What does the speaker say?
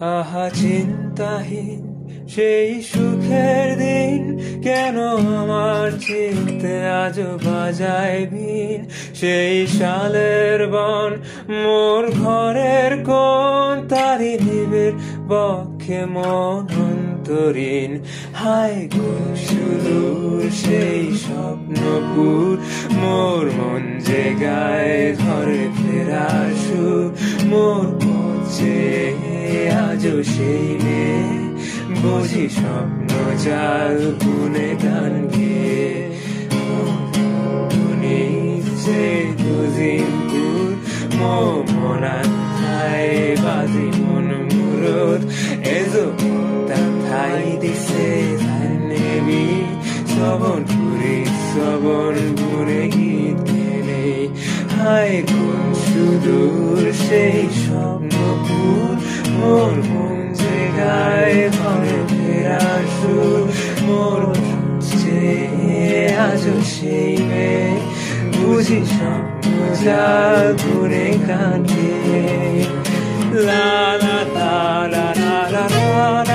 আহা চিন্তাহীন সেই সুখের দিন, কেন আমার চিনতে আজও বাজায় ভিন। সেই সালের বন মোর ঘরের কোন, তারি নিবের বক্ষে মন অন্তরীণ। হায় গো সুদূর সেই স্বপ্নপুর, মোর মন যে গায়ে ঘরে ফেরার সুর। মোর পথে আজও সেই মেয়ে, বুঝি স্বপ্ন জাল বুনে গান গেয়ে। সে দুজিমপুর মো মনাথায় বাজি মন মুরত, এজো তা ঠাই দিছে নেবি শ্রবণ পুরে গীত গেলে। হায় কোন সুদূর সেই স্বপ্নপুর, মোর মন যে গায়ে ঘরে ফেরার সুর। মোর যে আজও সেই মেয়ে, বুঝি স্বপ্ন জাল ঘুরে কাটে। লা লা লা লা লা লা লা।